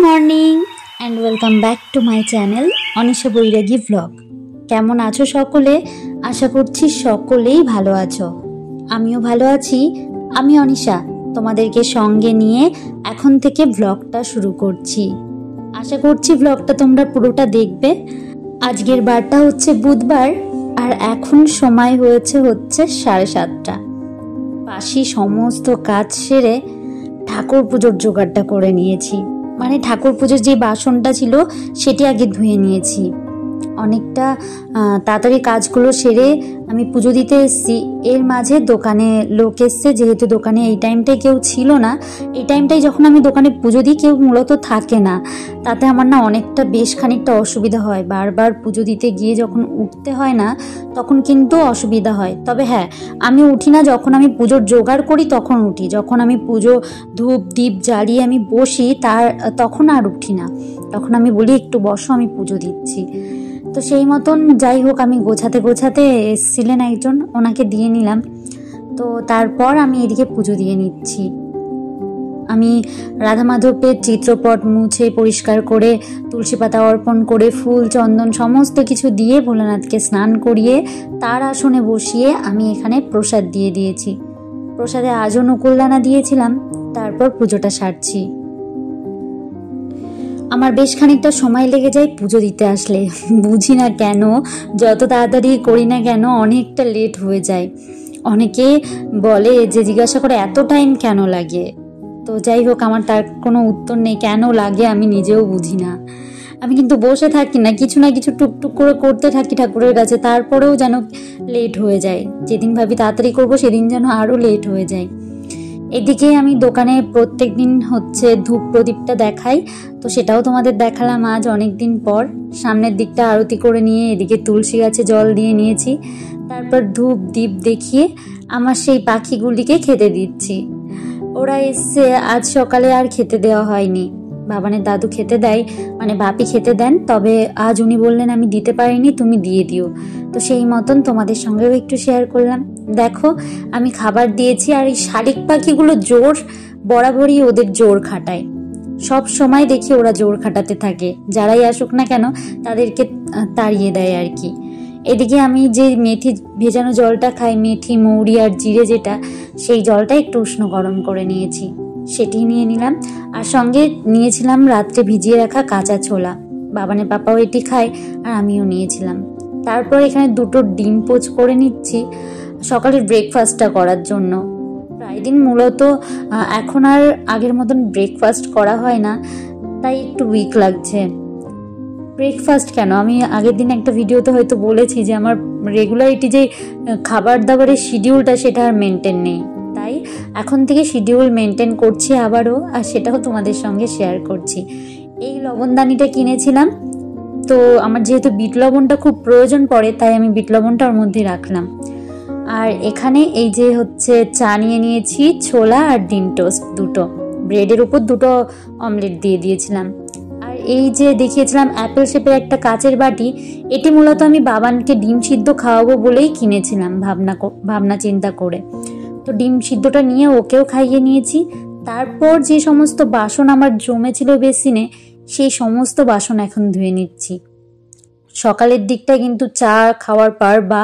Morning and welcome back to my channel Anisha Bairagi vlog. কেমন আছো সকলে? আশা করছি সকলেই ভালো আছো। আমিও ভালো আছি। আমি অনিশা তোমাদেরকে সঙ্গে নিয়ে এখন থেকে ভ্লগটা শুরু করছি। আশা করছি ভ্লগটা তোমরা পুরোটা দেখবে। আজকের বারটা হচ্ছে বুধবার আর এখন সময় হচ্ছে 7:30। বাসি সমস্ত কাজ সেরে ঠাকুর পুজোর জোগাড়টা করে নিয়েছি। মানে ঠাকুর পুজোর যে বাসনটা ছিল সেটি আগে ধুয়ে নিয়েছি। অনেকটা তাড়াতাড়ি কাজগুলো সেরে আমি পুজো দিতে এসেছি। এর মাঝে দোকানে লোক এসছে, যেহেতু দোকানে এই টাইমটায় কেউ ছিল না। এই টাইমটায় যখন আমি দোকানে পুজো দিই কেউ মূলত থাকে না, তাতে আমার না অনেকটা বেশ খানিকটা অসুবিধা হয়। বারবার পুজো দিতে গিয়ে যখন উঠতে হয় না তখন কিন্তু অসুবিধা হয়। তবে হ্যাঁ, আমি উঠি না যখন আমি পুজোর জোগাড় করি তখন উঠি। যখন আমি পুজো ধূপ দ্বীপ জ্বালিয়ে আমি বসি তখন আর উঠি না। তখন আমি বলি একটু বসো, আমি পুজো দিচ্ছি। তো সেই মতন যাই হোক, আমি গোছাতে এসছিলেন একজন, ওনাকে দিয়ে নিলাম। তো তারপর আমি এদিকে পুজো দিয়ে নিচ্ছি। আমি রাধা মাধবের চিত্রপট মুছে পরিষ্কার করে তুলসী পাতা অর্পণ করে ফুল চন্দন সমস্ত কিছু দিয়ে ভোলানাথকে স্নান করিয়ে তার আসনে বসিয়ে আমি এখানে প্রসাদ দিয়ে দিয়েছি। প্রসাদে আজও নকুলদানা দিয়েছিলাম। তারপর পুজোটা সারছি। আমার বেশ খানিকটা সময় লেগে যায় পুজো দিতে আসলে, বুঝি না কেন। যত তাড়াতাড়ি করি না কেন অনেকটা লেট হয়ে যায়। অনেকে বলে যে জিজ্ঞাসা করে এত টাইম কেন লাগে। তো যাই হোক, আমার তার কোনো উত্তর নেই, কেন লাগে আমি নিজেও বুঝি না। আমি কিন্তু বসে থাকি না, কিছু না কিছু টুকটুক করে করতে থাকি ঠাকুরের কাছে, তারপরেও যেন লেট হয়ে যায়। যেদিন ভাবি তাড়াতাড়ি করবো সেদিন যেন আরও লেট হয়ে যায়। এদিকে আমি দোকানে প্রত্যেক দিন ধূপ প্রদীপটা দেখাই, তো সেটাও তোমাদের দেখালাম আজ অনেক দিন পর। সামনের দিকটা আরতি করে নিয়ে এদিকে তুলসী গাছে জল দিয়ে নিয়েছি। তারপর ধূপ দ্বীপ দেখিয়ে আমার সেই পাখিগুলিকে খেতে দিচ্ছি। ওরা এসছে, আজ সকালে আর খেতে দেওয়া হয়নি। বাবানের দাদু খেতে দেয়, মানে বাপি খেতে দেন, তবে আজ উনি বললেন আমি দিতে পারিনি, তুমি দিয়ে দিও। তো সেই মতন তোমাদের সঙ্গেও একটু শেয়ার করলাম। দেখো আমি খাবার দিয়েছি, আর এই শালিক পাখিগুলো বরাবরই ওদের জোর খাটায়। সব সময় দেখি ওরা জোর খাটাতে থাকে, যারাই আসুক না কেন তাদেরকে তাড়িয়ে দেয় আর কি। এদিকে আমি যে মেথি ভেজানো জলটা খাই, মেথি মৌরি আর জিরে যেটা, সেই জলটা একটু উষ্ণ গরম করে নিয়েছি, সেটি নিয়ে নিলাম। আর সঙ্গে নিয়েছিলাম রাত্রে ভিজিয়ে রাখা কাঁচা ছোলা। বাবানের পাপাও এটি খায় আর আমিও নিয়েছিলাম। তারপর এখানে 2টো ডিম পোচ করে নিচ্ছি সকালের ব্রেকফাস্টটা করার জন্য। প্রায় দিন মূলত এখন আর আগের মতন ব্রেকফাস্ট করা হয় না, তাই একটু উইক লাগছে। ব্রেকফাস্ট কেন, আমি আগের দিন একটা ভিডিওতে হয়তো বলেছি যে আমার রেগুলারিটি যে খাবার দাবারের শিডিউলটা সেটা আর মেনটেন নেই, তাই এখন থেকে শিডিউল মেনটেন করছি আবারও, আর সেটাও তোমাদের সঙ্গে শেয়ার করছি। এই লবণদানিটা কিনেছিলাম, তো আমার যেহেতু বিট লবণটা খুব প্রয়োজন পড়ে তাই আমি বিট লবণটা ওর মধ্যে রাখলাম। আর এখানে এই যে চা নিয়ে নিয়েছি, ছোলা আর ডিম টোস্ট 2টো, ব্রেডের উপর 2টো অমলেট দিয়ে দিয়েছিলাম। আর এই যে দেখিয়েছিলাম অ্যাপেল শেপের একটা কাচের বাটি, এটি মূলত আমি বাবানকে ডিম সিদ্ধ খাওয়াবো বলেই কিনেছিলাম ভাবনা চিন্তা করে। তো ডিম সিদ্ধটা নিয়ে ওকেও খাইয়ে নিয়েছি। তারপর যে সমস্ত বাসন আমার জমেছিল বেসিনে, সেই সমস্ত বাসন এখন ধুয়ে নিচ্ছি। সকালের দিকটা কিন্তু চা খাওয়ার পর বা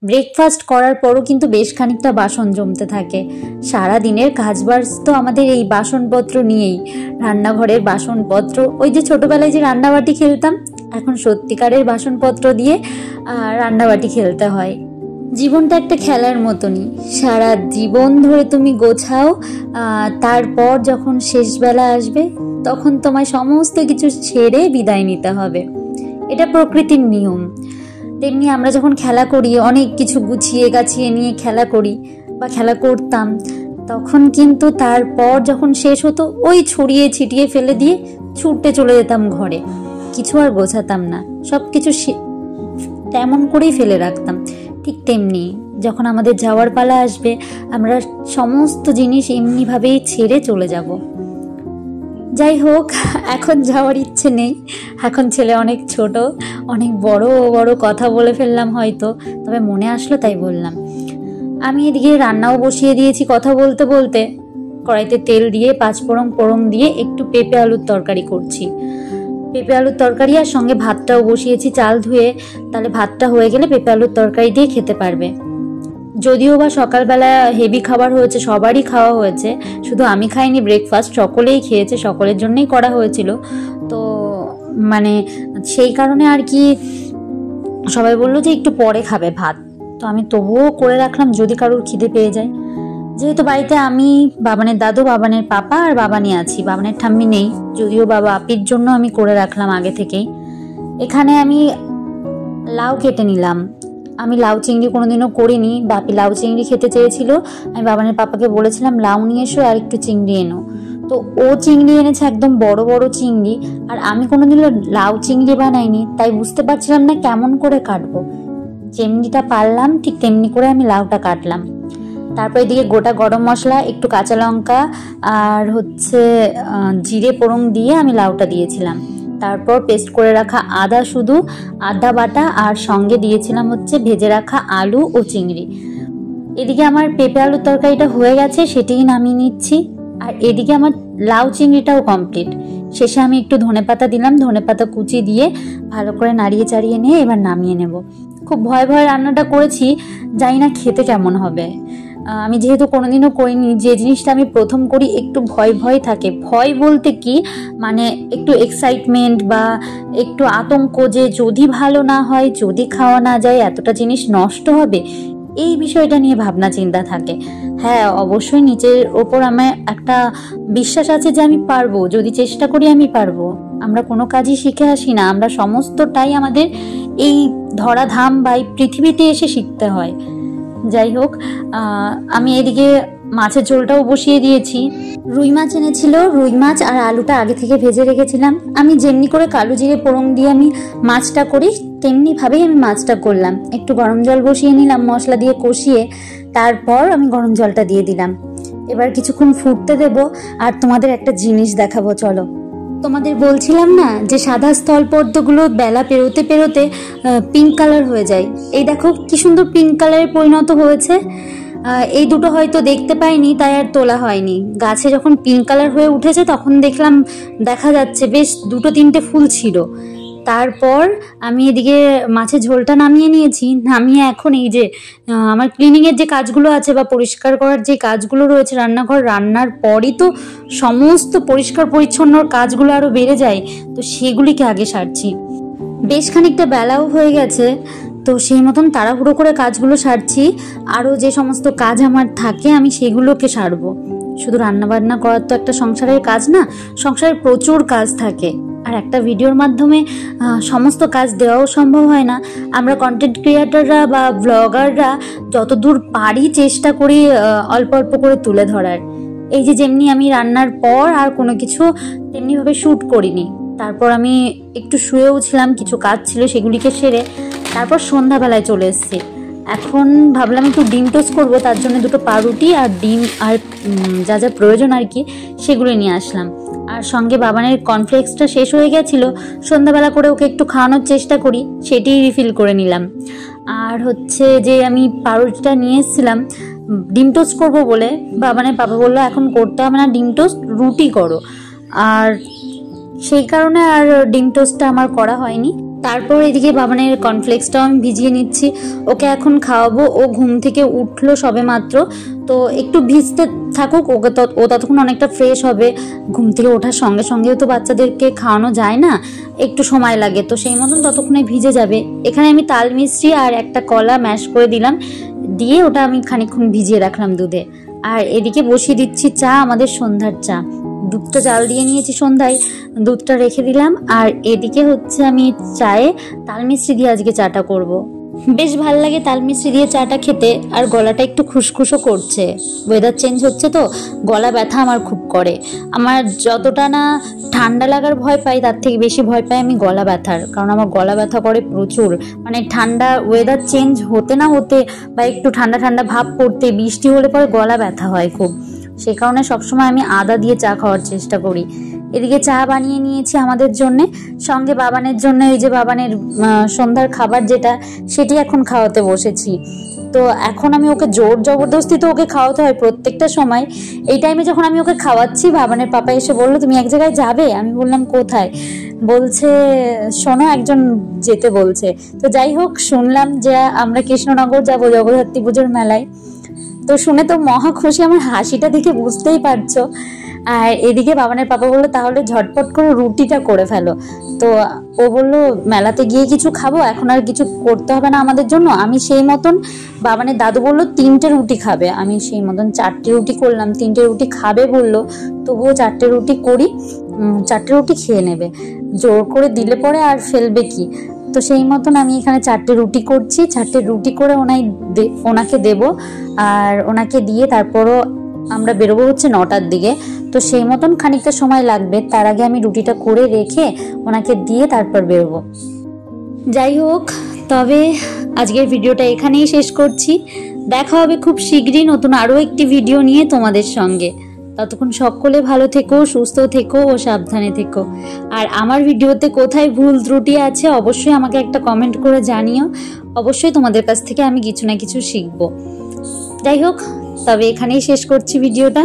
ব্রেকফাস্ট করার পরও কিন্তু বেশ খানিকটা বাসন জমতে থাকে। সারা দিনের কাজবাজ তো আমাদের এই বাসনপত্র নিয়েই, রান্নাঘরের বাসনপত্র, ওই যে ছোটবেলায় যে রান্নাবাটি খেলতাম, এখন সত্যিকারের বাসনপত্র দিয়ে রান্নাবাটি খেলতে হয়। জীবনটা একটা খেলার মতনই, সারা জীবন ধরে তুমি গোছাও, তারপর যখন শেষবেলা আসবে তখন তোমায় সমস্ত কিছু ছেড়ে বিদায় নিতে হবে। এটা প্রকৃতির নিয়ম। তেমনি আমরা যখন খেলা করি, অনেক কিছু গুছিয়ে গাছিয়ে নিয়ে খেলা করি বা খেলা করতাম, তখন কিন্তু তারপর যখন শেষ হতো ওই ছড়িয়ে ছিটিয়ে ফেলে দিয়ে ছুটতে চলে যেতাম ঘরে, কিছু আর গোছাতাম না, সব কিছু তেমন করেই ফেলে রাখতাম। ঠিক তেমনি যখন আমাদের যাওয়ার পালা আসবে, আমরা সমস্ত জিনিস এমনিভাবেই ছেড়ে চলে যাব। যাই হোক, এখন যাওয়ার ইচ্ছে নেই, এখন ছেলে অনেক ছোট, অনেক বড় বড় কথা বলে ফেললাম হয়তো, তবে মনে আসলো তাই বললাম। আমি এদিকে রান্নাও বসিয়ে দিয়েছি কথা বলতে বলতে। কড়াইতে তেল দিয়ে 5 ফোড়ন দিয়ে একটু পেঁপে আলুর তরকারি করছি। পেঁপে আলুর তরকারি আর সঙ্গে ভাতটাও বসিয়েছি চাল ধুয়ে, তাহলে ভাতটা হয়ে গেলে পেঁপে আলুর তরকারি দিয়ে খেতে পারবে। যদিও বা সকালবেলা হেভি খাবার হয়েছে, সবারই খাওয়া হয়েছে, শুধু আমি খাইনি, ব্রেকফাস্ট সকলেই খেয়েছে, সকলের জন্যই করা হয়েছিল। তো মানে সেই কারণে আর কি সবাই বললো যে একটু পরে খাবে ভাত, তো আমি তবুও করে রাখলাম যদি কারোর খিদে পেয়ে যায়। যেহেতু বাড়িতে আমি, বাবানের দাদু, বাবানের পাপা আর বাবানি আছি, বাবানের ঠাম্মি নেই, যদিও বাবা আপির জন্য আমি করে রাখলাম আগে থেকেই। এখানে আমি লাউ কেটে নিলাম। আমি লাউ চিংড়ি কোনোদিনও করিনি, বাপি লাউ চিংড়ি খেতে চেয়েছিল, আমি বাবানের পাপাকে বলেছিলাম লাউ নিয়ে এসো আর একটু চিংড়ি এনো, তো ও চিংড়ি এনেছে একদম বড় বড় চিংড়ি, আর আমি কোনোদিনও লাউ চিংড়ি বানাইনি, তাই বুঝতে পারছিলাম না কেমন করে কাটবো। যেমনিটা পারলাম ঠিক তেমনি করে আমি লাউটা কাটলাম। তারপর এদিকে গোটা গরম মশলা, একটু কাঁচা লঙ্কা আর জিরে ফোড়ন দিয়ে আমি লাউটা দিয়েছিলাম। তারপর পেস্ট করে রাখা আদা, শুধু আদা বাটা, আর সঙ্গে দিয়েছিলাম ভেজে রাখা আলু ও চিংড়ি। এদিকে আমার পেঁপে আলুর তরকারিটা হয়ে গেছে, সেটাই নামিয়ে নিচ্ছি। আর এদিকে আমার লাউ চিংড়িটাও কমপ্লিট। শেষে আমি একটু ধনেপাতা দিলাম, ধনেপাতা কুচি দিয়ে ভালো করে নাড়িয়ে চাড়িয়ে নিয়ে এবার নামিয়ে নেব। খুব ভয়ে ভয়ে রান্নাটা করেছি, জানি না খেতে কেমন হবে। আমি যেহেতু কোনোদিনও করিনি, যে জিনিসটা আমি প্রথম করি একটু ভয় ভয় থাকে। ভয় বলতে কি, মানে একটু এক্সাইটমেন্ট বা একটু আতঙ্ক, যে যদি ভালো না হয়, যদি খাওয়া না যায়, এতটা জিনিস নষ্ট হবে, এই বিষয়টা নিয়ে ভাবনা চিন্তা থাকে। হ্যাঁ, অবশ্যই নিজের ওপর আমার একটা বিশ্বাস আছে যে আমি পারবো, যদি চেষ্টা করি আমি পারবো। আমরা কোনো কাজই শিখে আসি না, আমরা সমস্তটাই আমাদের এই ধরাধাম বা এই পৃথিবীতে এসে শিখতে হয়। যাই হোক, আমি এদিকে মাছের ঝোলটাও বসিয়ে দিয়েছি। রুই মাছ এনেছিল, রুই মাছ আর আলুটা আগে থেকে ভেজে রেখেছিলাম। আমি যেমনি করে কালো জিরে ফোড়ন দিয়ে আমি মাছটা করি, তেমনি ভাবেই আমি মাছটা করলাম। একটু গরম জল বসিয়ে নিলাম মশলা দিয়ে কষিয়ে, তারপর আমি গরম জলটা দিয়ে দিলাম। এবার কিছুক্ষণ ফুটতে দেব। আর তোমাদের একটা জিনিস দেখাবো, চলো। তোমাদের বলছিলাম না যে সাদা স্থলপদ্মগুলো বেলা পেরোতে পেরোতে পিঙ্ক কালার হয়ে যায়, এই দেখো কি সুন্দর পিঙ্ক কালারে পরিণত হয়েছে। এই দুটো হয়তো দেখতে পাইনি, তাই আর তোলা হয়নি। গাছে যখন পিঙ্ক কালার হয়ে উঠেছে তখন দেখলাম, দেখা যাচ্ছে বেশ 2-3টে ফুল ছিল। তারপর আমি এদিকে মাছের ঝোলটা নামিয়ে নিয়েছি। নামিয়ে এখন এই যে আমার ক্লিনিংয়ের যে কাজগুলো আছে বা পরিষ্কার করার যে কাজগুলো রয়েছে, রান্নাঘর রান্নার পরই তো সমস্ত পরিষ্কার পরিচ্ছন্নর কাজগুলো আরও বেড়ে যায়, তো সেগুলিকে আগে সারছি। বেশ খানিকটা বেলাও হয়ে গেছে, তো সেই মতন তাড়াহুড়ো করে কাজগুলো সারছি। আরও যে সমস্ত কাজ আমার থাকে আমি সেগুলোকে সারবো। শুধু রান্নাবান্না করার তো একটা সংসারের কাজ না, সংসারের প্রচুর কাজ থাকে, আর একটা ভিডিওর মাধ্যমে সমস্ত কাজ দেওয়াও সম্ভব হয় না। আমরা কন্টেন্ট ক্রিয়েটররা বা ব্লগাররা যতদূর পারি চেষ্টা করি অল্প অল্প করে তুলে ধরার। এই যে যেমনি আমি রান্নার পর আর কোনো কিছু তেমনিভাবে শ্যুট করিনি। তারপর আমি একটু শুয়েও ছিলাম, কিছু কাজ ছিল সেগুলিকে সেরে তারপর সন্ধ্যাবেলায় চলে এসেছি। এখন ভাবলাম একটু ডিম টোস্ট করবো, তার জন্য 2টো পাউরুটি আর ডিম আর যা যা প্রয়োজন আর কি সেগুলো নিয়ে আসলাম। আর সঙ্গে বাবানের কর্নফ্লেক্সটা শেষ হয়ে গেছিল, সন্ধ্যাবেলা করে ওকে একটু খাওয়ানোর চেষ্টা করি, সেটিই রিফিল করে নিলাম। আর যে আমি পাউরুটিটা নিয়ে এসেছিলাম ডিম টোস্ট করবো বলে, বাবানের পাপা বললো এখন করতে হবে না, ডিম টোস্ট, রুটি করো। আর সেই কারণে আর ডিম টোস্টটা আমার করা হয়নি। তারপর এদিকে বাবানের কর্নফ্লেক্সটাও আমি ভিজিয়ে নিচ্ছি, ওকে এখন খাওয়াবো। ও ঘুম থেকে উঠলো সবে মাত্র, তো একটু ভিজতে থাকুক, ওকে ও ততক্ষণ অনেকটা ফ্রেশ হবে। ঘুম থেকে ওঠার সঙ্গে সঙ্গেও তো বাচ্চাদেরকে খাওয়ানো যায় না, একটু সময় লাগে, তো সেই মতন ততক্ষণে ভিজে যাবে। এখানে আমি তাল মিষ্টি আর একটা কলা ম্যাশ করে দিলাম, দিয়ে ওটা আমি খানিকক্ষণ ভিজিয়ে রাখলাম দুধে। আর এদিকে বসিয়ে দিচ্ছি চা, আমাদের সন্ধ্যার চা। দুধটা জাল দিয়ে নিয়েছি সন্ধ্যায়, দুধটা রেখে দিলাম। আর এদিকে আমি চায়ে তাল মিষ্টি দিয়ে আজকে চাটা করব। বেশ ভাল লাগে তাল মিষ্টি দিয়ে চাটা খেতে, আর গলাটা একটু খুসখুসও করছে, ওয়েদার চেঞ্জ হচ্ছে তো গলা ব্যথা আমার খুব করে। আমার যতটা না ঠান্ডা লাগার ভয় পাই, তার থেকে বেশি ভয় পাই আমি গলা ব্যথার, কারণ আমার গলা ব্যথা করে প্রচুর। মানে ঠান্ডা ওয়েদার চেঞ্জ হতে না হতে বা একটু ঠান্ডা ঠান্ডা ভাব পড়তে, বৃষ্টি হলে পরে গলা ব্যথা হয় খুব। সে কারণে সবসময় আমি আদা দিয়ে চা খাওয়ার চেষ্টা করি, এদিকে চা বানিয়ে নিয়েছি আমাদের জন্যে, সঙ্গে বাবানের জন্য এই যে বাবানের সন্ধ্যার খাবার যেটা সেটি এখন খাওয়াতে বসেছি। তো এখন আমি ওকে জোর জবরদস্তি তো ওকে খাওয়াতে হয় প্রত্যেকটা সময়। এই টাইমে যখন আমি ওকে খাওয়াচ্ছি বাবানের পাপা এসে বললো তুমি এক জায়গায় যাবে। আমি বললাম কোথায়? বলছে শোনো একজন যেতে বলছে। তো যাই হোক, শুনলাম যে আমরা কৃষ্ণনগর যাবো জগদ্ধাত্রী পুজোর মেলায়। তো শুনে তো মহা খুশি, আমার হাসিটা দেখে বুঝতেই পারছো। আর এদিকে বাবানের পাপা বললো তাহলে ঝটপট করে রুটিটা করে ফেলো। তো ও বললো মেলাতে গিয়ে কিছু খাবো, এখন আর কিছু করতে হবে না আমাদের জন্য। আমি সেই মতন, বাবানের দাদু বললো 3টে রুটি খাবে, আমি সেই মতন 4টে রুটি করলাম। 3টে রুটি খাবে বললো, তবুও 4টে রুটি করি, 4টে রুটি খেয়ে নেবে। জোর করে দিলে পরে আর ফেলবে কি। তো সেই মতন আমি এখানে 4টে রুটি করছি। 4টে রুটি করে ওনাকে দেব, আর ওনাকে দিয়ে তারপরও আমরা বেরোবো হচ্ছে 9টার দিকে। তো সেই মতন খানিকটা সময় লাগবে, তার আগে আমি রুটিটা করে রেখে ওনাকে দিয়ে তারপর বেরোবো। যাই হোক, তবে আজকের ভিডিওটা এখানেই শেষ করছি। দেখা হবে খুব শীঘ্রই নতুন আরও একটি ভিডিও নিয়ে তোমাদের সঙ্গে। ততক্ষণ সকলে ভালো থেকো, সুস্থ থেকো ও সাবধানে থেকো। আর আমার ভিডিওতে কোথায় ভুল ত্রুটি আছে অবশ্যই আমাকে একটা কমেন্ট করে জানিও। অবশ্যই তোমাদের কাছ থেকে আমি কিছু না কিছু শিখবো। যাই হোক, তবে এখানেই শেষ করছি ভিডিওটা।